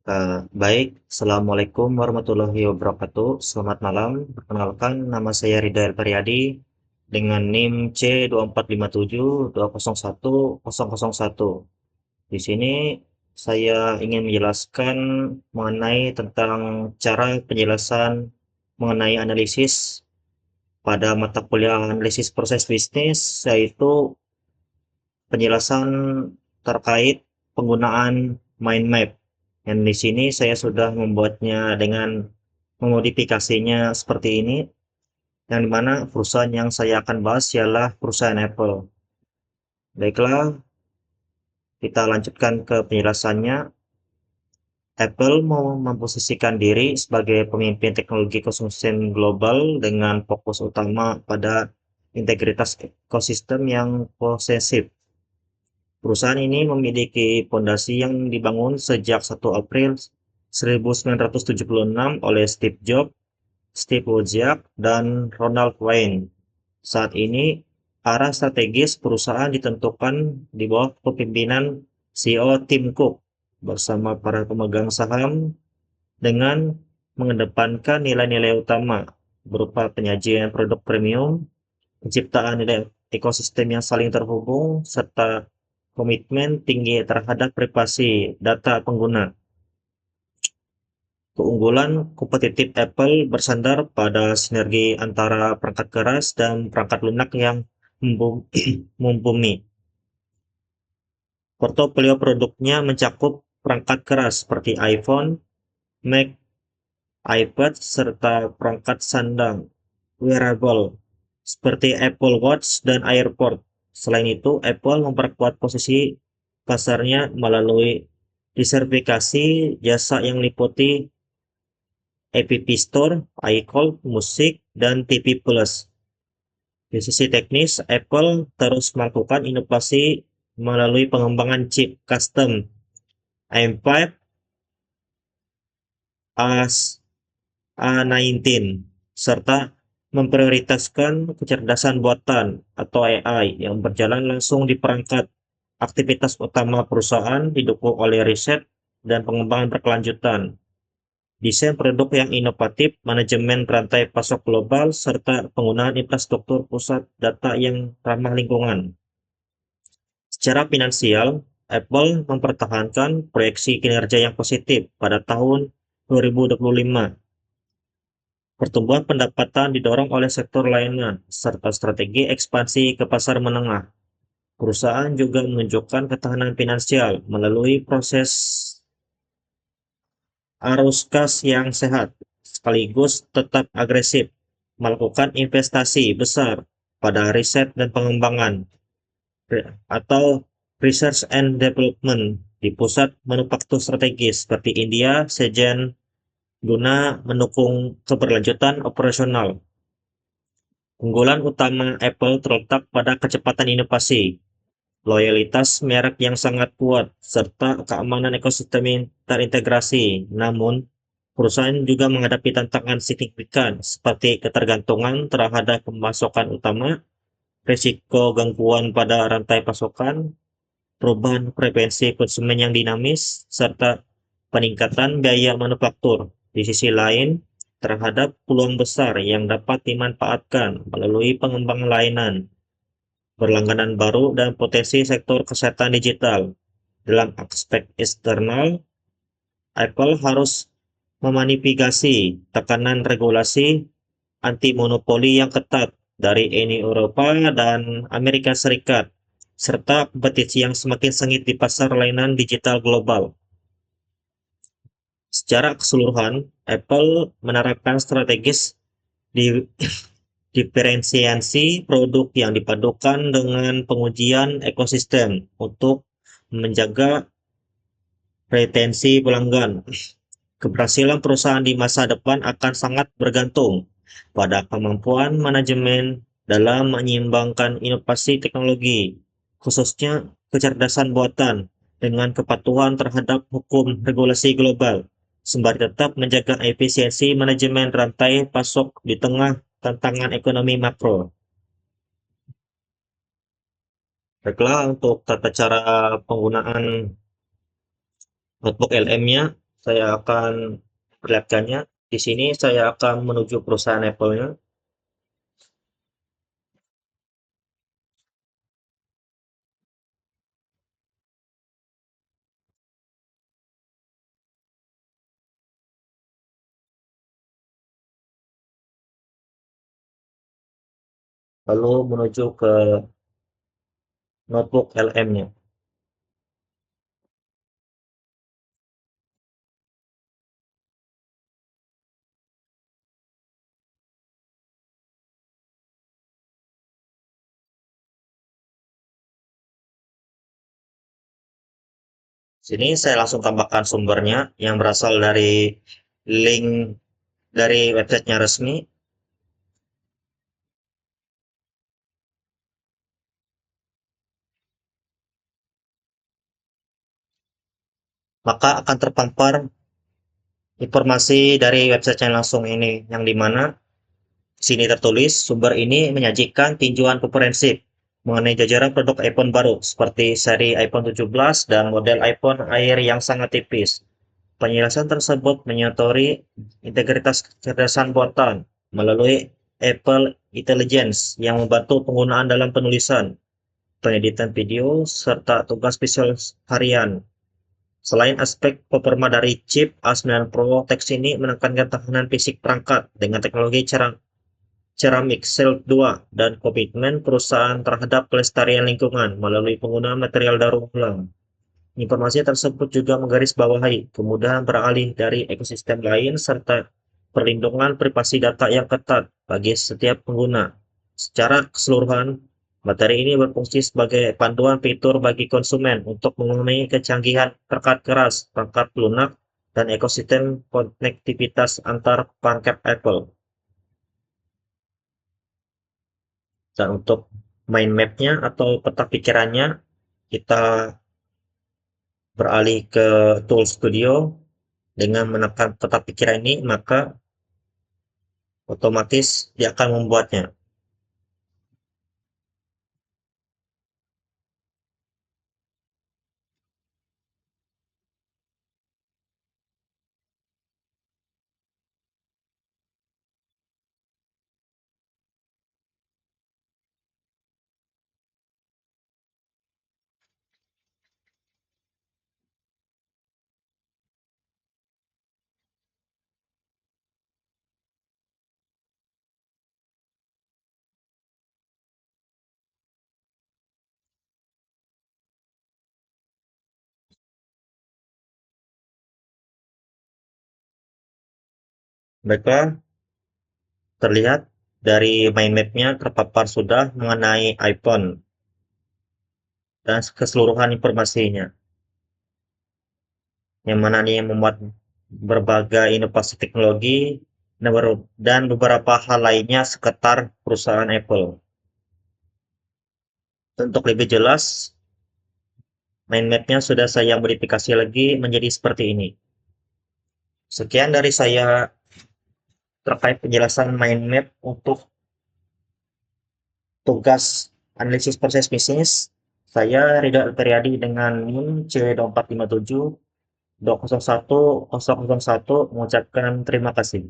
Baik, Assalamualaikum warahmatullahi wabarakatuh. Selamat malam. Perkenalkan, nama saya Ridha Elpariadi dengan NIM C2457201001. Di sini saya ingin menjelaskan mengenai tentang cara penjelasan mengenai analisis pada mata kuliah analisis proses bisnis, yaitu penjelasan terkait penggunaan mind map. Dan di sini saya sudah membuatnya dengan memodifikasinya seperti ini, yang dimana perusahaan yang saya akan bahas ialah perusahaan Apple. Baiklah, kita lanjutkan ke penjelasannya. Apple mau memposisikan diri sebagai pemimpin teknologi konsumsi global dengan fokus utama pada integritas ekosistem yang posesif. Perusahaan ini memiliki fondasi yang dibangun sejak 1 April 1976 oleh Steve Jobs, Steve Wozniak, dan Ronald Wayne. Saat ini, arah strategis perusahaan ditentukan di bawah kepemimpinan CEO Tim Cook bersama para pemegang saham dengan mengedepankan nilai-nilai utama berupa penyajian produk premium, penciptaan nilai ekosistem yang saling terhubung, serta komitmen tinggi terhadap privasi data pengguna. Keunggulan kompetitif Apple bersandar pada sinergi antara perangkat keras dan perangkat lunak yang mumpuni. Portofolio produknya mencakup perangkat keras seperti iPhone, Mac, iPad, serta perangkat sandang wearable seperti Apple Watch dan AirPods. Selain itu, Apple memperkuat posisi pasarnya melalui diversifikasi jasa yang meliputi App Store, iCloud, musik, dan TV Plus. Di sisi teknis, Apple terus melakukan inovasi melalui pengembangan chip custom M5 A19 serta memprioritaskan kecerdasan buatan atau AI yang berjalan langsung di perangkat. Aktivitas utama perusahaan didukung oleh riset dan pengembangan berkelanjutan, desain produk yang inovatif, manajemen rantai pasok global, serta penggunaan infrastruktur pusat data yang ramah lingkungan. Secara finansial, Apple mempertahankan proyeksi kinerja yang positif pada tahun 2025. Pertumbuhan pendapatan didorong oleh sektor lainnya, serta strategi ekspansi ke pasar menengah. Perusahaan juga menunjukkan ketahanan finansial melalui proses arus kas yang sehat, sekaligus tetap agresif melakukan investasi besar pada riset dan pengembangan atau research and development di pusat manufaktur strategis seperti India, Shenzhen, guna mendukung keberlanjutan operasional. Unggulan utama Apple terletak pada kecepatan inovasi, loyalitas merek yang sangat kuat, serta keamanan ekosistem yang terintegrasi. Namun, perusahaan juga menghadapi tantangan signifikan seperti ketergantungan terhadap pemasokan utama, risiko gangguan pada rantai pasokan, perubahan preferensi konsumen yang dinamis, serta peningkatan biaya manufaktur. Di sisi lain, terhadap peluang besar yang dapat dimanfaatkan melalui pengembangan layanan, berlangganan baru, dan potensi sektor kesehatan digital. Dalam aspek eksternal, Apple harus memanipulasi tekanan regulasi anti-monopoli yang ketat dari Uni Eropa dan Amerika Serikat, serta kompetisi yang semakin sengit di pasar layanan digital global. Secara keseluruhan, Apple menerapkan strategis di diferensiasi produk yang dipadukan dengan pengujian ekosistem untuk menjaga retensi pelanggan. Keberhasilan perusahaan di masa depan akan sangat bergantung pada kemampuan manajemen dalam menyeimbangkan inovasi teknologi, khususnya kecerdasan buatan, dengan kepatuhan terhadap hukum regulasi global, sembari tetap menjaga efisiensi manajemen rantai pasok di tengah tantangan ekonomi makro. Baiklah, untuk tata cara penggunaan notebook LM-nya, Saya akan perlihatkannya. Di sini saya akan menuju perusahaan Apple-nya, lalu menuju ke notebook LM-nya. Sini saya langsung tambahkan sumbernya yang berasal dari link dari websitenya resmi, maka akan terpampar informasi dari website yang langsung ini, yang dimana sini tertulis sumber ini menyajikan tinjauan komprehensif mengenai jajaran produk iPhone baru seperti seri iPhone 17 dan model iPhone Air yang sangat tipis. Penjelasan tersebut menyotori integritas kecerdasan buatan melalui Apple Intelligence yang membantu penggunaan dalam penulisan, pengeditan video, serta tugas visual harian. Selain aspek performa dari chip A9 Pro, teks ini menekankan tahanan fisik perangkat dengan teknologi Ceramic Shield 2 dan komitmen perusahaan terhadap kelestarian lingkungan melalui penggunaan material daur ulang. Informasi tersebut juga menggarisbawahi kemudahan beralih dari ekosistem lain serta perlindungan privasi data yang ketat bagi setiap pengguna. Secara keseluruhan, materi ini berfungsi sebagai panduan fitur bagi konsumen untuk mengenai kecanggihan perangkat keras, perangkat lunak, dan ekosistem konektivitas antar perangkat Apple. Dan untuk mind map-nya atau peta pikirannya, kita beralih ke Tool Studio. Dengan menekan peta pikiran ini, maka otomatis dia akan membuatnya. Baiklah, terlihat dari mind map-nya terpapar sudah mengenai iPhone dan keseluruhan informasinya, yang mana dia memuat berbagai inovasi teknologi dan beberapa hal lainnya sekitar perusahaan Apple. Untuk lebih jelas, mind map-nya sudah saya modifikasi lagi menjadi seperti ini. Sekian dari saya terkait penjelasan mind map untuk tugas analisis proses bisnis. Saya Ridho Alferiadi dengan NIM C2457 201 001 mengucapkan terima kasih.